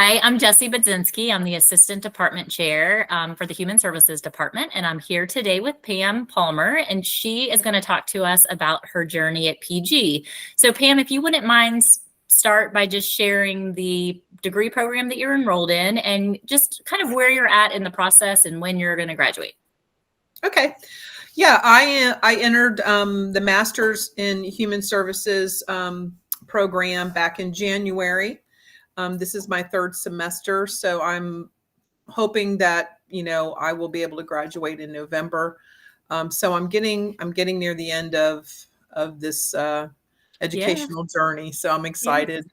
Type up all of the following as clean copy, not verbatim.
Hi, I'm Jessie Budzinski. I'm the Assistant Department Chair for the Human Services Department, and I'm here today with Pam Palmer, and she is going to talk to us about her journey at PG. So Pam, if you wouldn't mind start by just sharing the degree program that you're enrolled in and just kind of where you're at in the process and when you're going to graduate. Okay. Yeah, I entered the Master's in Human Services program back in January. This is my third semester, so I'm hoping that I will be able to graduate in November. So I'm getting near the end of this educational journey, so I'm excited.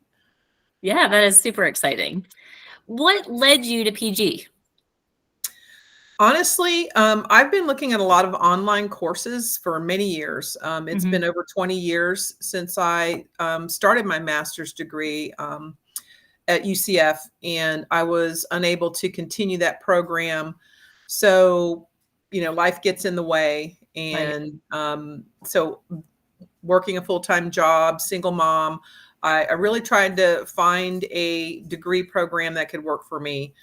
Yeah, that is super exciting. What led you to PG? Honestly, I've been looking at a lot of online courses for many years. It's been over 20 years since I started my master's degree at UCF, and I was unable to continue that program. So, life gets in the way. And so working a full-time job, single mom, I really tried to find a degree program that could work for me.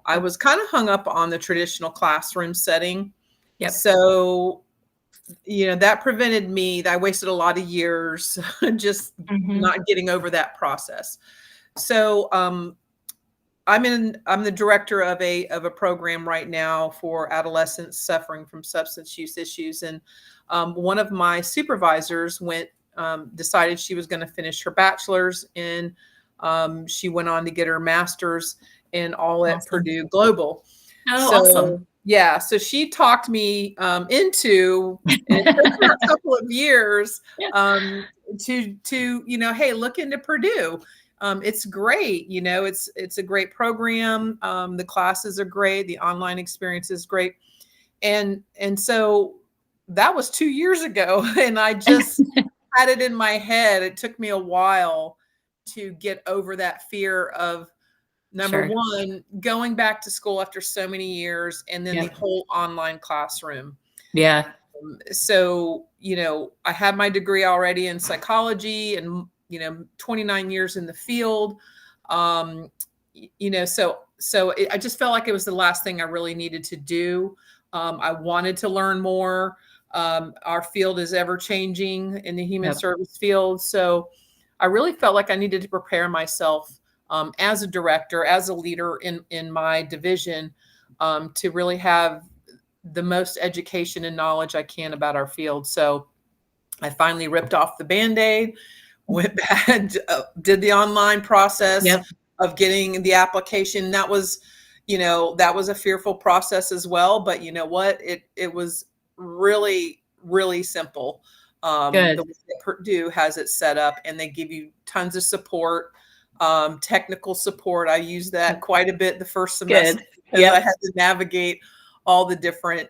I was kind of hung up on the traditional classroom setting. Yep. So, that prevented me. I wasted a lot of years just not getting over that process. So, I'm the director of a program right now for adolescents suffering from substance use issues. And one of my supervisors decided she was going to finish her bachelor's, and she went on to get her master's and all at Purdue Global. Oh, awesome. Yeah. So she talked me into, and it took her a couple of years to, hey, look into Purdue. It's great. It's a great program. The classes are great. The online experience is great. And so that was 2 years ago. And I just had it in my head. It took me a while to get over that fear of, number one, going back to school after so many years, and then the whole online classroom. Yeah. So, I had my degree already in psychology and, 29 years in the field. So I just felt like it was the last thing I really needed to do. I wanted to learn more. Our field is ever changing in the human service field. So I really felt like I needed to prepare myself as a director, as a leader in my division, to really have the most education and knowledge I can about our field. So I finally ripped off the Band-Aid, went back, did the online process of getting the application. That was a fearful process as well. But you know what? It was really, really simple. The way that Purdue has it set up, and they give you tons of support. Technical support. I used that quite a bit the first semester because I had to navigate all the different,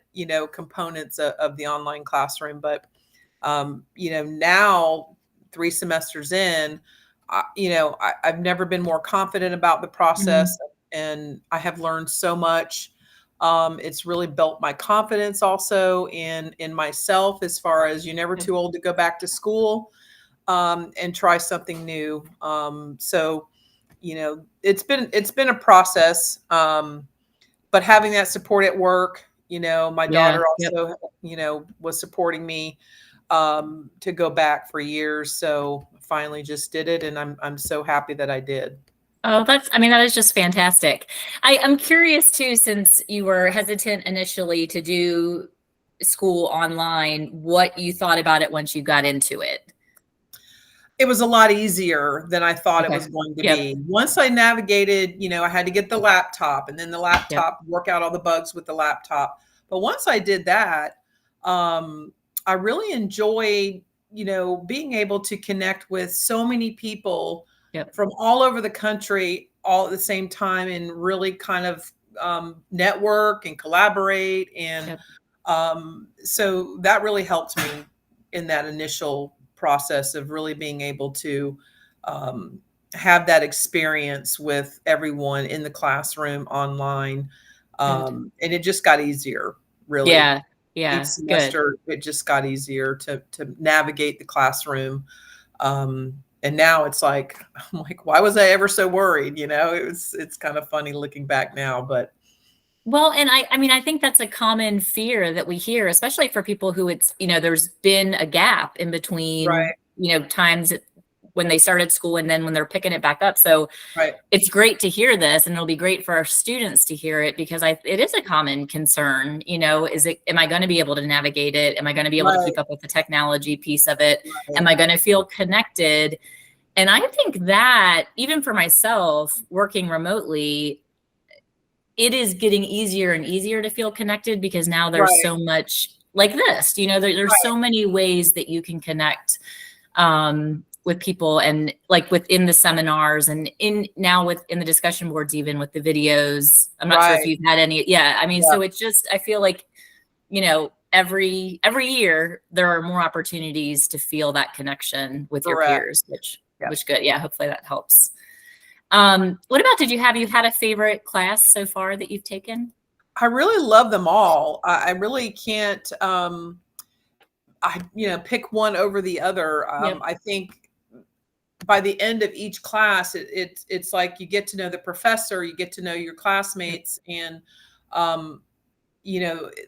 components of the online classroom. But, now 3 semesters in, I've never been more confident about the process, and I have learned so much. It's really built my confidence also in myself, as far as you're never too old to go back to school. And try something new. So, it's been a process. But having that support at work, my daughter also, was supporting me to go back for years. So finally just did it, and I'm so happy that I did. Oh, that is just fantastic. I'm curious too, since you were hesitant initially to do school online, what you thought about it once you got into it. It was a lot easier than I thought it was going to be. Once I navigated, I had to get the laptop, and then the laptop, work out all the bugs with the laptop. But once I did that, I really enjoyed, being able to connect with so many people from all over the country all at the same time, and really kind of network and collaborate. And so that really helped me in that initial process of really being able to have that experience with everyone in the classroom online. And it just got easier, really. Each semester, it just got easier to navigate the classroom. and now it's like, I'm like, why was I ever so worried? It's kind of funny looking back now, but Well, and I mean, I think that's a common fear that we hear, especially for people who there's been a gap in between, right, times when they started school and then when they're picking it back up. So right, it's great to hear this, and it'll be great for our students to hear it, because it is a common concern. Am I going to be able to navigate it? Am I going to be able to right, keep up with the technology piece of it? right, Am I going to feel connected? And I think that even for myself working remotely, it is getting easier and easier to feel connected, because now there's right, so much like this, there's right, so many ways that you can connect with people, and like within the seminars and within the discussion boards, even with the videos. I'm not sure if right, you've had any. Yeah. I mean, yeah, so it's just, I feel like, every year there are more opportunities to feel that connection with your correct. peers, Yeah. which good. Yeah. Hopefully that helps. What about, have you had a favorite class so far that you've taken? I really love them all. I really can't, pick one over the other. Yep. I think by the end of each class, it's like you get to know the professor, you get to know your Yep. classmates, and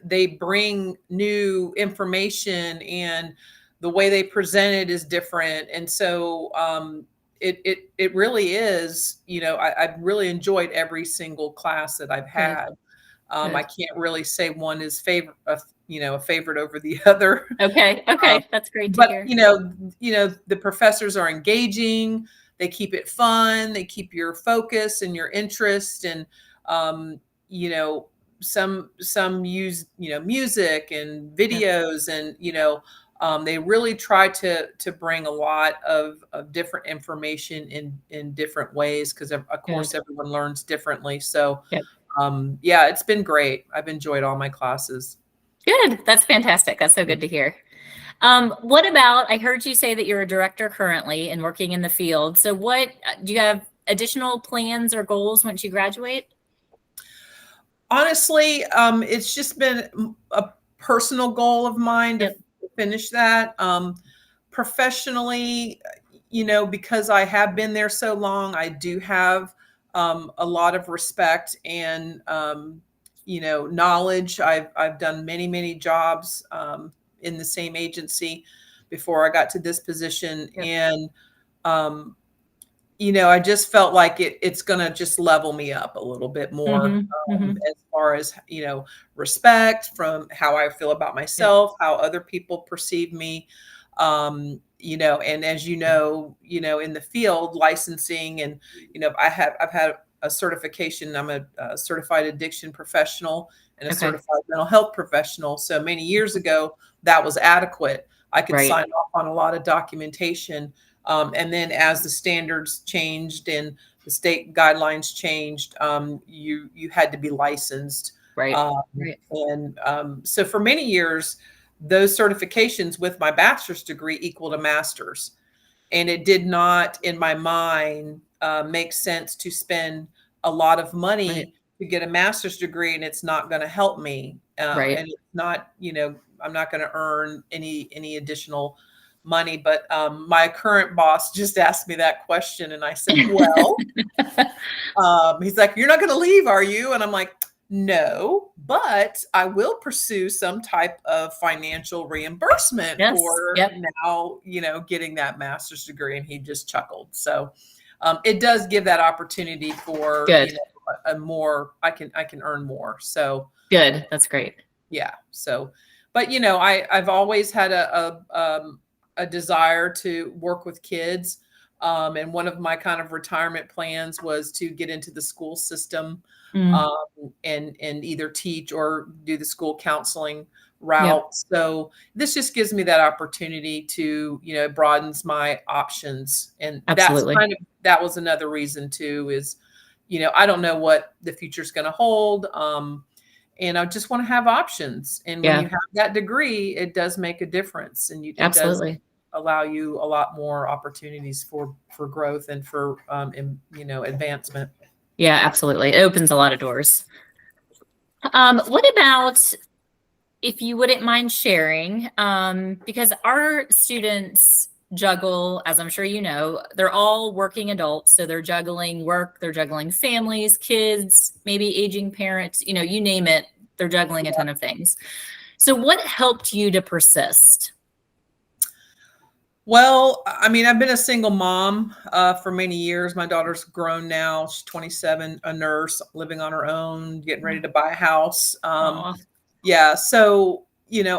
they bring new information, and the way they present it is different, and so it really is. I've really enjoyed every single class that I've Good. had. I Good. can't really say one is a favorite over the other. Okay. Um, Okay. That's great to but hear. the professors are engaging. They keep it fun. They keep your focus and your interest, and um, you know, some use music and Yep. videos, and they really try to bring a lot of different information in different ways, because of course Good. everyone learns differently. So Yep. yeah, it's been great. I've enjoyed all my classes. Good. That's fantastic. That's so good to hear. What about, I heard you say that you're a director currently and working in the field. So what, do you have additional plans or goals once you graduate? Honestly, it's just been a personal goal of mine to Yep. finish that. Professionally, because I have been there so long, I do have a lot of respect and knowledge. I've done many many jobs in the same agency before I got to this position, Yep. and um, I just felt like it's going to just level me up a little bit more, Mm-hmm. Mm-hmm. as far as, respect from how I feel about Yep. myself, how other people perceive me. And as in the field licensing, and, I've had a certification. I'm a certified addiction professional and a Okay. certified mental health professional. So many years ago, that was adequate. I could Right. sign off on a lot of documentation, and then as the standards changed and the state guidelines changed, you had to be licensed. Right. Um, Right. and so for many years, those certifications with my bachelor's degree equaled a master's. And it did not, in my mind, make sense to spend a lot of Right. money to get a master's degree, and it's not going to help me. Right. And it's not, I'm not going to earn any additional money. But my current boss just asked me that question, and I said, "Well," he's like, "You're not going to leave, are you?" And I'm like, "No, but I will pursue some type of financial reimbursement Yes. for Yep. now, getting that master's degree." And he just chuckled. So it does give that opportunity for, Good. a more, I can earn more. So Good. That's great. yeah. So, but I've always had a desire to work with kids. And one of my kind of retirement plans was to get into the school system, Mm. um, and either teach or do the school counseling Yep. route. So this just gives me that opportunity to, it broadens my options. And Absolutely. that was another reason too, is, I don't know what the future's going to hold. And I just want to have options. And when you Yeah. have that degree, it does make a difference, and it does Absolutely. allow you a lot more opportunities for growth and for advancement. Yeah. Absolutely. It opens a lot of doors. What about, if you wouldn't mind sharing, because our students juggle, as I'm sure you know, they're all working adults. So they're juggling work, they're juggling families, kids, maybe aging parents, you name it, they're juggling a ton of things. So what helped you to persist? Well, I mean, I've been a single mom for many years. My daughter's grown now. She's 27, a nurse, living on her own, getting ready to buy a house. Aw, Yeah. So,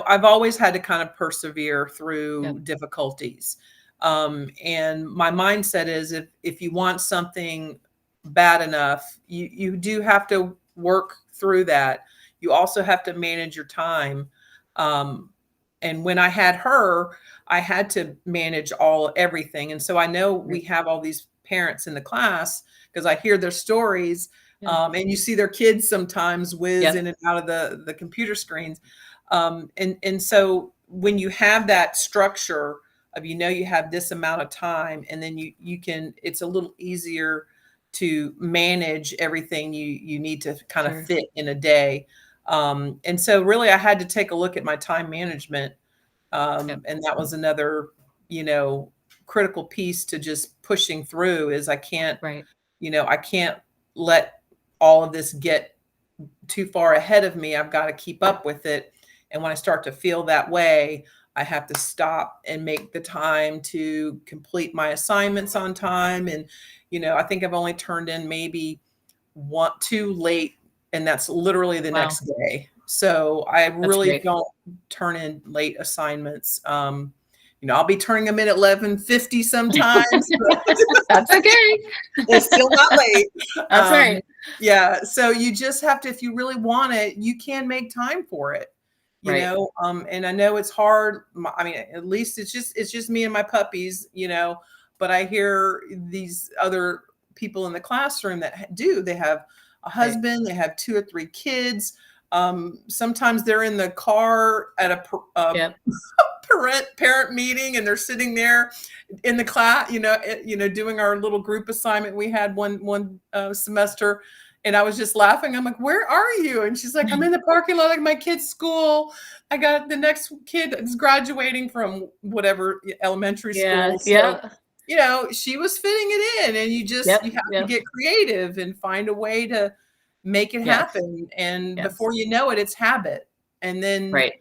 I've always had to kind of persevere through yep, difficulties. And my mindset is if you want something bad enough, you do have to work through that. You also have to manage your time. And when I had her, I had to manage everything. And so I know we right, have all these parents in the class because I hear their stories. yeah, And you see their kids sometimes whiz yep, in and out of the computer screens. And so when you have that structure of, you have this amount of time, and then you can, it's a little easier to manage everything you need to kind of sure, fit in a day. And so really I had to take a look at my time management. yep, And that was another, you know, critical piece to just pushing through is right, I can't let all of this get too far ahead of me. I've got to keep up with it. And when I start to feel that way, I have to stop and make the time to complete my assignments on time. And, I think I've only turned in maybe one too late, and that's literally the wow, next day. So I that's really great. don't turn in late assignments. I'll be turning them in at 11:50 sometimes, but That's okay. it's still not late. That's Um, right, yeah, so you just have to, if you really want it, you can make time for it. right, And I know it's hard. I mean, at least it's just me and my puppies, but I hear these other people in the classroom that they have a right, husband, they have 2 or 3 kids. Sometimes they're in the car at a yep, parent meeting, and they're sitting there in the class, doing our little group assignment we had one semester. And I was just laughing. I'm like, where are you? And she's like, I'm in the parking lot of my kid's school. I got the next kid is graduating from whatever elementary yeah, school. So, yeah, she was fitting it in, and you yep, have to yep, get creative and find a way to make it yes, happen. And yes, before you know it, it's habit. And then, right,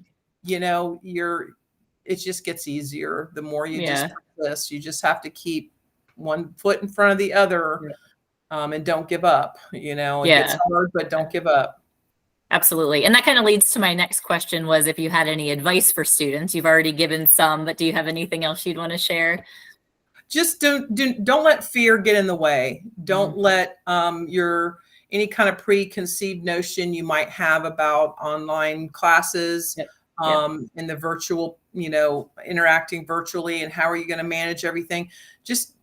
it just gets easier the more you just yeah, persist. You just have to keep one foot in front of the other, yeah, and don't give up. It gets yeah. hard, but don't give up. Absolutely. And that kind of leads to my next question was if you had any advice for students. You've already given some, but do you have anything else you'd want to share? Just don't let fear get in the way. Mhm. Don't let your any kind of preconceived notion you might have about online classes, Yep. Yep. and the virtual, interacting virtually, and how are you going to manage everything. Just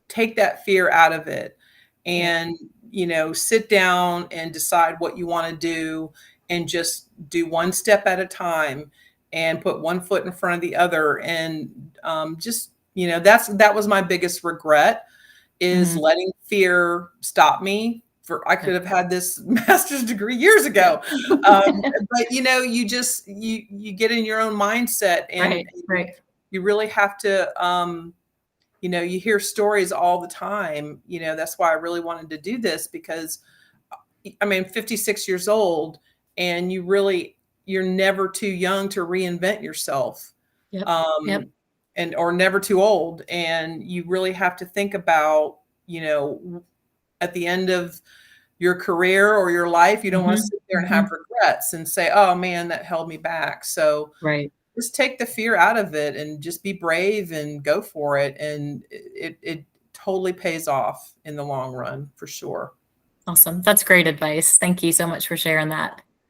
take that fear out of it, Yep. and sit down and decide what you want to do, and just do one step at a time, and put one foot in front of the other. And just that was my biggest regret, is Mhm. letting fear stop me. For I could Yep. have had this master's degree years Yep. ago. But you get in your own mindset, and Right. Right. you really have to, you hear stories all the time. That's why I really wanted to do this, because I mean, 56 years old, and you're never too young to reinvent yourself. Yep. Yep. Um, or never too old. And you really have to think about, at the end of your career or your life, you don't want to Mhm. sit there and have Mhm. regrets and say, oh man, that held me back. So Right. just take the fear out of it, and just be brave and go for it. And it totally pays off in the long run, for sure. Awesome. That's great advice. Thank you so much for sharing that.